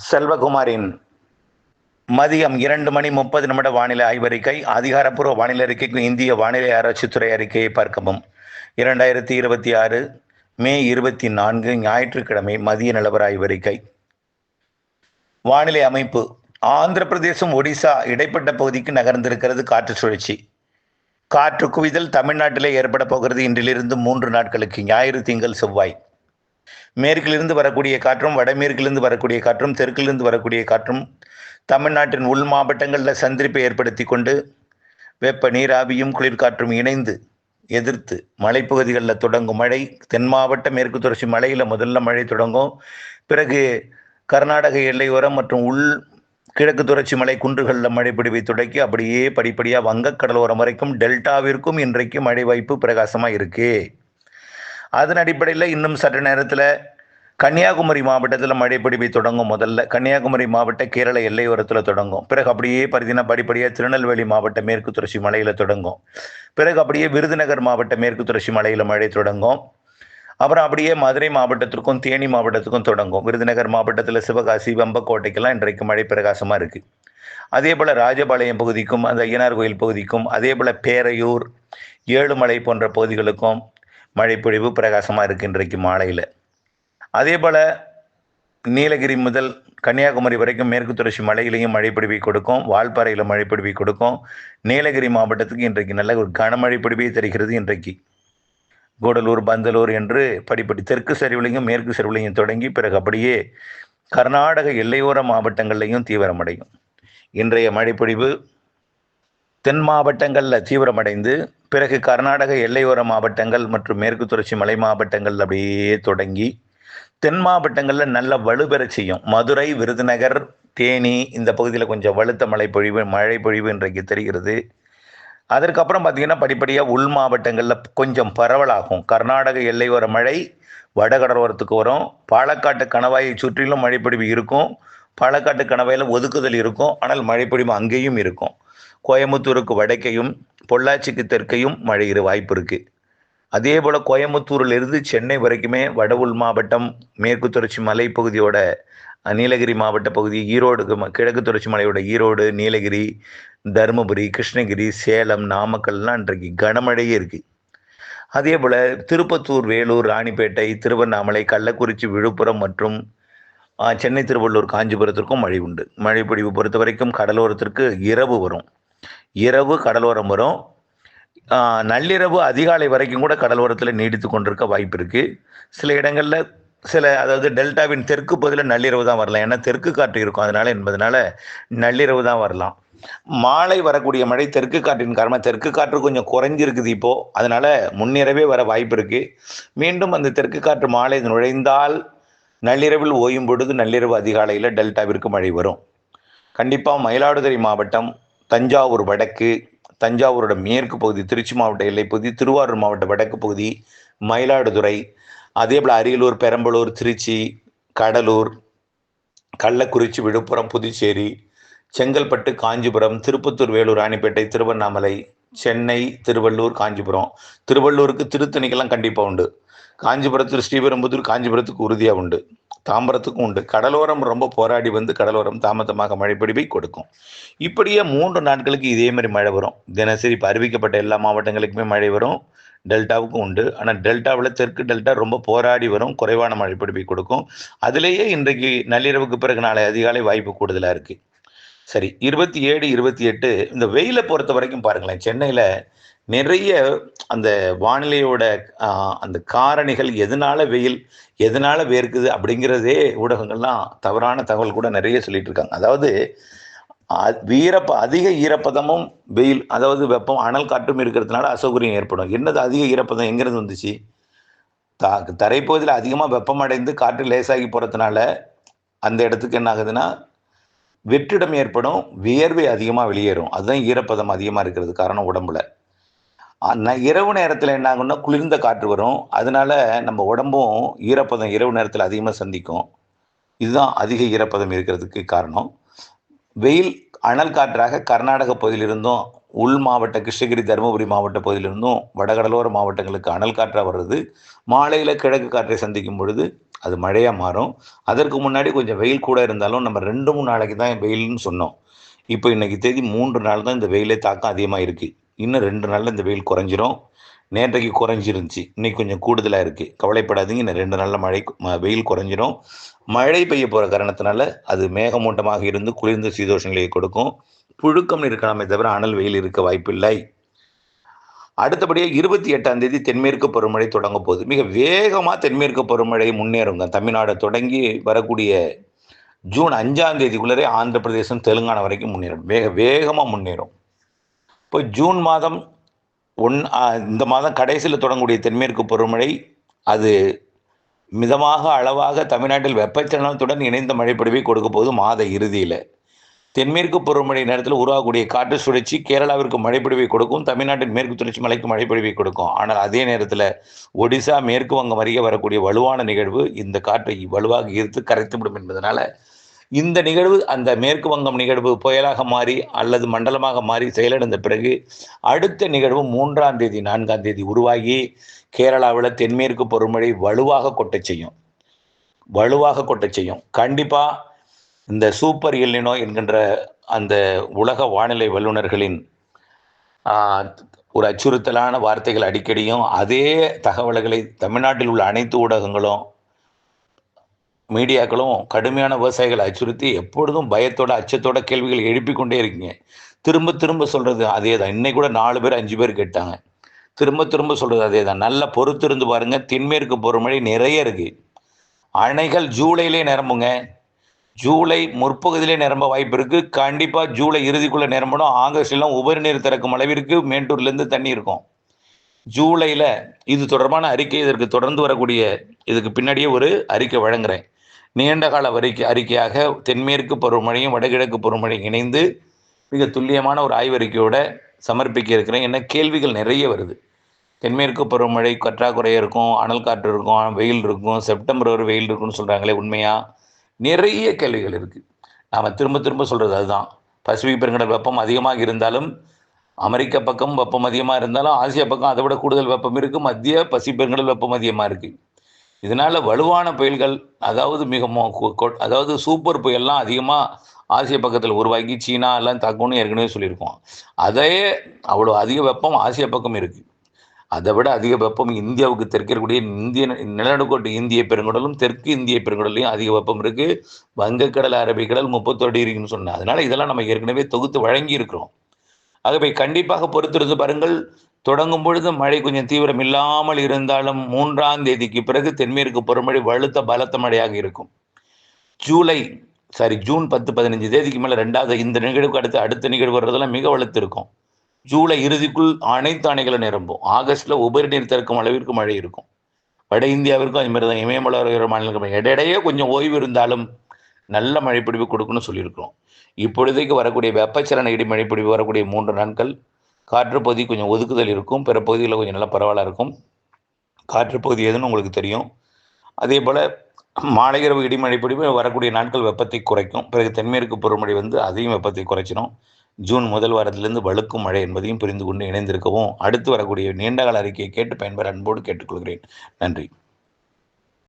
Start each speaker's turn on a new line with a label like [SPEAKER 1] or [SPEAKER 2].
[SPEAKER 1] செல்வகுமாரின் மதியம் 2:30 வானிலை ஆய்வறிக்கை. அதிகாரப்பூர்வ வானிலை அறிக்கைக்கு இந்திய வானிலை ஆராய்ச்சித்துறை அறிக்கையை பார்க்கவும். 2026 மே 24 ஞாயிற்றுக்கிழமை மதிய நிலவர ஆய்வறிக்கை. வானிலை அமைப்பு. ஆந்திர பிரதேசம், ஒடிசா இடைப்பட்ட பகுதிக்கு நகர்ந்திருக்கிறது காற்று சுழற்சி. காற்று குவிதல் தமிழ்நாட்டிலே ஏற்பட போகிறது இன்றிலிருந்து 3 நாட்களுக்கு, ஞாயிறு, திங்கள், செவ்வாய். மேற்கிலிருந்து வரக்கூடிய காற்றும் வடமேற்கிலிருந்து வரக்கூடிய காற்றும் தெற்கிலிருந்து வரக்கூடிய காற்றும் தமிழ்நாட்டின் உள் மாவட்டங்களில் சந்திரிப்பை ஏற்படுத்தி கொண்டு வெப்ப நீராவியும் குளிர்காற்றும் இணைந்து எதிர்த்து மலைப்பகுதிகளில் தொடங்கும் மழை. தென் மாவட்ட மேற்கு தொடர்ச்சி மலையில் முதல்ல மழை தொடங்கும். பிறகு கர்நாடக எல்லையோரம் மற்றும் உள் கிழக்கு தொடர்ச்சி மலை குன்றுகளில் மழை பிடிவை தொடக்கி அப்படியே படிப்படியாக வங்கக்கடலோரம் வரைக்கும் டெல்டாவிற்கும் இன்றைக்கு மழை வாய்ப்பு பிரகாசமாக இருக்கு. அதன் அடிப்படையில் இன்னும் சற்று நேரத்தில் கன்னியாகுமரி மாவட்டத்தில் மழை பிடிவை தொடங்கும். முதல்ல கன்னியாகுமரி மாவட்ட கேரள எல்லையோரத்தில் தொடங்கும். பிறகு அப்படியே பார்த்தீங்கன்னா படிப்படியாக திருநெல்வேலி மாவட்ட மேற்கு தொடர்ச்சி மலையில் தொடங்கும். பிறகு அப்படியே விருதுநகர் மாவட்ட மேற்கு தொடர்ச்சி மலையில் மழை தொடங்கும். அப்புறம் அப்படியே மதுரை மாவட்டத்திற்கும் தேனி மாவட்டத்துக்கும் தொடங்கும். விருதுநகர் மாவட்டத்தில் சிவகாசி, வெம்பக்கோட்டைக்கெல்லாம் இன்றைக்கு மழை பிரகாசமாக இருக்குது. அதே போல் ராஜபாளையம் பகுதிக்கும் அந்த ஐயனார் கோயில் பகுதிக்கும், அதே போல் பேரையூர், ஏழுமலை போன்ற பகுதிகளுக்கும் மழை பொழிவு பிரகாசமாக இருக்குது இன்றைக்கு மாலையில். அதே போல் நீலகிரி முதல் கன்னியாகுமரி வரைக்கும் மேற்கு தொடர்ச்சி மலையிலையும் மழை பொழிவை கொடுக்கும். வால்பாறையில் மழை பொழிவை கொடுக்கும். நீலகிரி மாவட்டத்துக்கு இன்றைக்கு நல்ல ஒரு கனமழை பொழிவை தருகிறது. இன்றைக்கு கூடலூர், பந்தலூர் என்று படிப்படி தெற்கு சரிவுலையும் மேற்கு சரிவுலையும் தொடங்கி பிறகு அப்படியே கர்நாடக எல்லையோர மாவட்டங்கள்லையும் தீவிரமடையும். இன்றைய மழைப்பொழிவு தென் மாவட்டங்களில் தீவிரமடைந்து பிறகு கர்நாடக எல்லையோர மாவட்டங்கள் மற்றும் மேற்கு தொடர்ச்சி மலை மாவட்டங்கள் அப்படியே தொடங்கி தென் மாவட்டங்களில் நல்ல வலுப்பெற செய்யும். மதுரை, விருதுநகர், தேனி இந்த பகுதியில் கொஞ்சம் வலுத்த மழை பொழிவு இன்றைக்கு தெரிகிறது. அதற்கப்புறம் பார்த்திங்கன்னா படிப்படியாக உள் மாவட்டங்களில் கொஞ்சம் பரவலாகும். கர்நாடக எல்லையோர மழை வடகடலோரத்துக்கு வரும். பாலக்காட்டு கணவாயை சுற்றிலும் மழைப்பொழிவு இருக்கும். பாலக்காட்டு கணவாயில் ஒதுக்குதல் இருக்கும். ஆனால் மழைப்பொழிவு அங்கேயும் இருக்கும். கோயம்புத்தூருக்கு வடக்கையும் பொள்ளாச்சிக்கு தெற்கையும் மழை வாய்ப்பு இருக்குது. அதே போல் கோயம்புத்தூரிலிருந்து சென்னை வரைக்குமே வட உள் மாவட்டம், மேற்கு தொடர்ச்சி மலைப்பகுதியோட நீலகிரி மாவட்ட பகுதி, ஈரோடு கிழக்கு தொடர்ச்சி மலையோட ஈரோடு, நீலகிரி, தருமபுரி, கிருஷ்ணகிரி, சேலம், நாமக்கல்லாம் இன்றைக்கு கனமழையே இருக்குது. அதே போல் திருப்பத்தூர், வேலூர், ராணிப்பேட்டை, திருவண்ணாமலை, கள்ளக்குறிச்சி, விழுப்புரம் மற்றும் சென்னை, திருவள்ளூர், காஞ்சிபுரத்திற்கும் மழை உண்டு. மழை பொழிவு பொறுத்த வரைக்கும் கடலோரத்திற்கு இரவு வரும். இரவு கடலோரம் வரும். நள்ளிரவு அதிகாலை வரைக்கும் கூட கடலோரத்தில் நீடித்து கொண்டிருக்க வாய்ப்பு இருக்குது. சில இடங்களில் அதாவது டெல்டாவின் தெற்கு பகுதியில் நள்ளிரவு தான் வரலாம். ஏன்னா தெற்கு காற்று இருக்கும் என்பதனால நள்ளிரவு தான் வரலாம். மாலை வரக்கூடிய மழை தெற்கு காற்றின் காரணமாக தெற்கு காற்று கொஞ்சம் குறைஞ்சிருக்குது இப்போது. அதனால் முன்னிரவே வர வாய்ப்பு இருக்குது. மீண்டும் அந்த தெற்கு காற்று மாலை நுழைந்தால் நள்ளிரவில் ஓயும் பொழுது நள்ளிரவு அதிகாலையில் டெல்டாவிற்கு மழை வரும். கண்டிப்பாக மயிலாடுதுறை மாவட்டம், தஞ்சாவூர் வடக்கு, தஞ்சாவூரோட மேற்கு பகுதி, திருச்சி மாவட்ட எல்லைப்பகுதி, திருவாரூர் மாவட்ட வடக்கு பகுதி, மயிலாடுதுறை, அதே போல் அரியலூர், பெரம்பலூர், திருச்சி, கடலூர், கள்ளக்குறிச்சி, விழுப்புரம், புதுச்சேரி, செங்கல்பட்டு, காஞ்சிபுரம், திருப்பத்தூர், வேலூர், ராணிப்பேட்டை, திருவண்ணாமலை, சென்னை, திருவள்ளூர், காஞ்சிபுரம். திருவள்ளூருக்கு திருத்தணிக்கெல்லாம் கண்டிப்பாக உண்டு. காஞ்சிபுரத்தில் ஸ்ரீபெரும்புதூர், காஞ்சிபுரத்துக்கு உறுதியாக உண்டு. தாம்பரத்துக்கும் உண்டு. கடலோரம் ரொம்ப போராடி வந்து கடலோரம் தாமதமாக மழை பொழிவை கொடுக்கும். இப்படியே 3 நாட்களுக்கு இதே மாதிரி மழை வரும். தினசரி இப்போ அறிவிக்கப்பட்ட எல்லா மாவட்டங்களுக்குமே மழை வரும். டெல்டாவுக்கும் உண்டு. ஆனால் டெல்டாவில் தெற்கு டெல்டா ரொம்ப போராடி வரும். குறைவான மழை பொழிவை கொடுக்கும். அதிலேயே இன்றைக்கு நள்ளிரவுக்கு பிறகு நாளை அதிகாலை வாய்ப்பு கூடுதலாக இருக்குது. சரி, 27, 28 இந்த வெயிலை பொறுத்த வரைக்கும் பாருங்களேன். சென்னையில் நிறைய அந்த வானிலையோட அந்த காரணிகள், எதனால வெயில், எதனால வேர்க்குது அப்படிங்கிறதே ஊடகங்கள்லாம் தவறான தகவல் கூட நிறைய சொல்லிட்டு இருக்காங்க. அதாவது அதிக ஈரப்பதமும் வெயில், அதாவது வெப்பம், அனல் காற்றும் இருக்கிறதுனால அசௌகரியம் ஏற்படும். என்னது அதிக ஈரப்பதம் எங்கிருந்து வந்துச்சு? தரைப்பகுதியில் அதிகமாக வெப்பம் அடைந்து காற்று லேசாகி போகிறதுனால அந்த இடத்துக்கு என்ன ஆகுதுன்னா வெற்றிடம் ஏற்படும், வியர்வை அதிகமாக வெளியேறும். அதுதான் ஈரப்பதம் அதிகமாக இருக்கிறது காரணம் உடம்புல. இரவு நேரத்தில் என்ன ஆகும்னா குளிர்ந்த காற்று வரும். அதனால நம்ம உடம்பும் ஈரப்பதம் இரவு நேரத்தில் அதிகமாக சந்திக்கும். இதுதான் அதிக ஈரப்பதம் இருக்கிறதுக்கு காரணம். வெயில் அனல் காற்றாக கர்நாடக பகுதியிலிருந்தும் உள் மாவட்ட கிருஷ்ணகிரி, தருமபுரி மாவட்ட பகுதியிலிருந்தும் வடகடலோர மாவட்டங்களுக்கு அனல் காற்றாக வர்றது. மாலையில் கிழக்கு காற்றை சந்திக்கும் பொழுது அது மழையாக மாறும். அதற்கு முன்னாடி கொஞ்சம் வெயில் கூட இருந்தாலும் நம்ம 2-3 நாளைக்கு தான் வெயில்னு சொன்னோம். இப்போ இன்னைக்கு தேதி 3 நாள் தான் இந்த வெயிலே தாக்கம் அதிகமாக இருக்குது. இன்னும் 2 நாளில் இந்த வெயில் குறைஞ்சிரும். நேற்றைக்கு குறைஞ்சிருந்துச்சு, இன்னைக்கு கொஞ்சம் கூடுதலாக இருக்குது. கவலைப்படாதீங்க, இன்னும் 2 நாளில் வெயில் குறைஞ்சிரும். மழை பெய்ய போகிற காரணத்தினால அது மேகமூட்டமாக இருந்து குளிர்ந்த சீதோஷ நிலையை கொடுக்கும். புழுக்கம் இருக்கலாமே தவிர அனல் வெயில் இருக்க வாய்ப்பில்லை. அடுத்தபடியாக 28ஆம் தேதி தென்மேற்கு பருவமழை தொடங்க போகுது. மிக வேகமாக தென்மேற்கு பருவமழை முன்னேறுங்க. தமிழ்நாடு தொடங்கி வரக்கூடிய ஜூன் 5ஆம் தேதிக்குள்ளரே ஆந்திர பிரதேசம், தெலுங்கானா வரைக்கும் முன்னேறும். வேகமாக முன்னேறும். இப்போ ஜூன் மாதம் இந்த மாதம் கடைசியில் தொடங்கக்கூடிய தென்மேற்கு பருவமழை அது மிதமாக அளவாக தமிழ்நாட்டில் வெப்பச்சலனத்துடன் இணைந்த மழைப்பொழிவை கொடுக்க போகுது மாத இறுதியில். தென்மேற்கு பருவமழை நேரத்தில் உருவாகக்கூடிய காற்று சுழற்சி கேரளாவிற்கு மழைப்பொழிவை கொடுக்கும், தமிழ்நாட்டின் மேற்கு தொடர்ச்சி மலைக்கு மழைப்பொழிவை கொடுக்கும். ஆனால் அதே நேரத்தில் ஒடிசா, மேற்கு வங்கம் அருகே வரக்கூடிய வலுவான நிகழ்வு இந்த காற்றை வலுவாக ஈர்த்து கரைத்துவிடும் என்பதனால இந்த நிகழ்வு அந்த மேற்கு வங்கம் நிகழ்வு புயலாக மாறி அல்லது மண்டலமாக மாறி செயலிழந்த பிறகு அடுத்த நிகழ்வு 3ஆம் தேதி 4ஆம் தேதி உருவாகி கேரளாவில் தென்மேற்கு பருவமழை வலுவாக கொட்டச் செய்யும். கண்டிப்பாக இந்த சூப்பர் எல்னினோ என்கின்ற அந்த உலக வானிலை வல்லுநர்களின் ஒரு அச்சுறுத்தலான வார்த்தைகள் அடிக்கடியும் அதே தகவல்களை தமிழ்நாட்டில் உள்ள அனைத்து ஊடகங்களும் மீடியாக்களும் கடுமையான விவசாயிகளை அச்சுறுத்தி எப்பொழுதும் பயத்தோட அச்சத்தோட கேள்விகள் எழுப்பி கொண்டே இருக்கீங்க. திரும்ப திரும்ப சொல்கிறது அதே தான். இன்னைக்கு கூட 4 பேர் 5 பேர் கேட்டாங்க. திரும்ப திரும்ப சொல்கிறது அதே தான். நல்லா பொறுத்து இருந்து பாருங்க. தென்மேற்கு பருவமழை நிறைய இருக்கு. அணைகள் ஜூலையிலே நிரம்புங்க. ஜூலை முற்பகுதியிலே நிரம்ப வாய்ப்பு இருக்கு. கண்டிப்பாக ஜூலை இறுதிக்குள்ளே நிரம்பணும். ஆகஸ்ட்லாம் உபரி நீர் திறக்கும் அளவிற்கு மேட்டூர்லேருந்து தண்ணி இருக்கும். ஜூலையில் இது தொடர்பான அறிக்கை இதற்கு தொடர்ந்து வரக்கூடிய இதுக்கு பின்னாடியே ஒரு அறிக்கை வழங்குறேன். நீண்டகால அறிக்கையாக தென்மேற்கு பருவமழையும் வடகிழக்கு பருவமழையும் இணைந்து மிக துல்லியமான ஒரு ஆய்வறிக்கையோட சமர்ப்பிக்க இருக்கிறேன். என்ன கேள்விகள் நிறைய வருது. தென்மேற்கு பருவமழை பற்றாக்குறை இருக்கும், அனல் காற்று இருக்கும், வெயில் இருக்கும், செப்டம்பர் வரை வெயில் இருக்குன்னு சொல்கிறாங்களே, உண்மையா? நிறைய கேள்விகள் இருக்குது. நாம் திரும்ப திரும்ப சொல்கிறது அதுதான். பசிபிக் பெருங்கடல் வெப்பம் அதிகமாக இருந்தாலும், அமெரிக்க பக்கம் வெப்பம் அதிகமாக இருந்தாலும், ஆசியா பக்கம் அதை விட கூடுதல் வெப்பம் இருக்குது. மத்திய பசிபிக் பெருங்கடல் வெப்பம் அதிகமாக இருக்குது. இதனால் வலுவான புயல்கள், அதாவது சூப்பர் புயல்லாம் அதிகமாக ஆசிய பக்கத்தில் உருவாக்கி சீனா எல்லாம் தாக்கும்னு ஏற்கனவே சொல்லியிருக்கோம். அதே அவ்வளோ அதிக வெப்பம் ஆசிய பக்கம் இருக்குது. அதை விட அதிக வெப்பம் இந்தியாவுக்கு தெற்கே இருக்கக்கூடிய நிலநடுக்கோட்டு இந்திய பெருங்கடலும் தெற்கு இந்திய பெருங்கடலையும் அதிக வெப்பம் இருக்குது. வங்கக்கடல், அரபிக்கடல் 31 டிகிரின்னு சொன்னேன். அதனால் இதெல்லாம் நம்ம ஏற்கனவே தொகுத்து வழங்கி இருக்கிறோம். ஆகவே கண்டிப்பாக பொறுத்திருந்து பாருங்கள். தொடங்கும் பொழுது மழை கொஞ்சம் தீவிரம் இல்லாமல் இருந்தாலும் 3ஆம் தேதிக்கு பிறகு தென்மேற்கு பருவமழை வலுத்த பலத்த மழையாக இருக்கும். ஜூன் 10-15 தேதிக்கு மேலே ரெண்டாவது இந்த நிகழ்வுக்கு அடுத்த நிகழ்வு வர்றதெல்லாம் மிக வலுத்து இருக்கும். ஜூலை இறுதிக்குள் அனைத்து அணைகளும் நிரம்பும். ஆகஸ்டில் உபரி நீர் திறக்கும் அளவிற்கு மழை இருக்கும். வட இந்தியாவிற்கும் அது மாதிரி தான். இமயமலை மாநிலங்கள் இடையிடையே கொஞ்சம் ஓய்வு இருந்தாலும் நல்ல மழைப்பிடிவு கொடுக்குன்னு சொல்லியிருக்கிறோம். இப்பொழுதைக்கு வரக்கூடிய வெப்பச்சலன இடிமழைப்பிடிவு வரக்கூடிய 3 நாட்கள் காற்றுப்பகுதி கொஞ்சம் ஒதுக்குதல் இருக்கும். பிற பகுதிகளில் கொஞ்சம் நல்லா பரவாயில்ல இருக்கும். காற்றுப்பகுதி எதுன்னு உங்களுக்கு தெரியும். அதே போல் மாலை இரவு இடிமழைப்பிடிவு வரக்கூடிய நாட்கள் வெப்பத்தை குறைக்கும். பிறகு தென்மேற்கு பருவமழை அதையும் வெப்பத்தை குறைச்சிடும். ஜூன் முதல் வாரத்திலிருந்து வலுக்கும் மழை என்பதையும் புரிந்து கொண்டு இணைந்திருக்கவும் அடுத்து வரக்கூடிய நீண்டகால அறிக்கையை கேட்டு பயன்பெற அன்போடு கேட்டுக்கொள்கிறேன். நன்றி.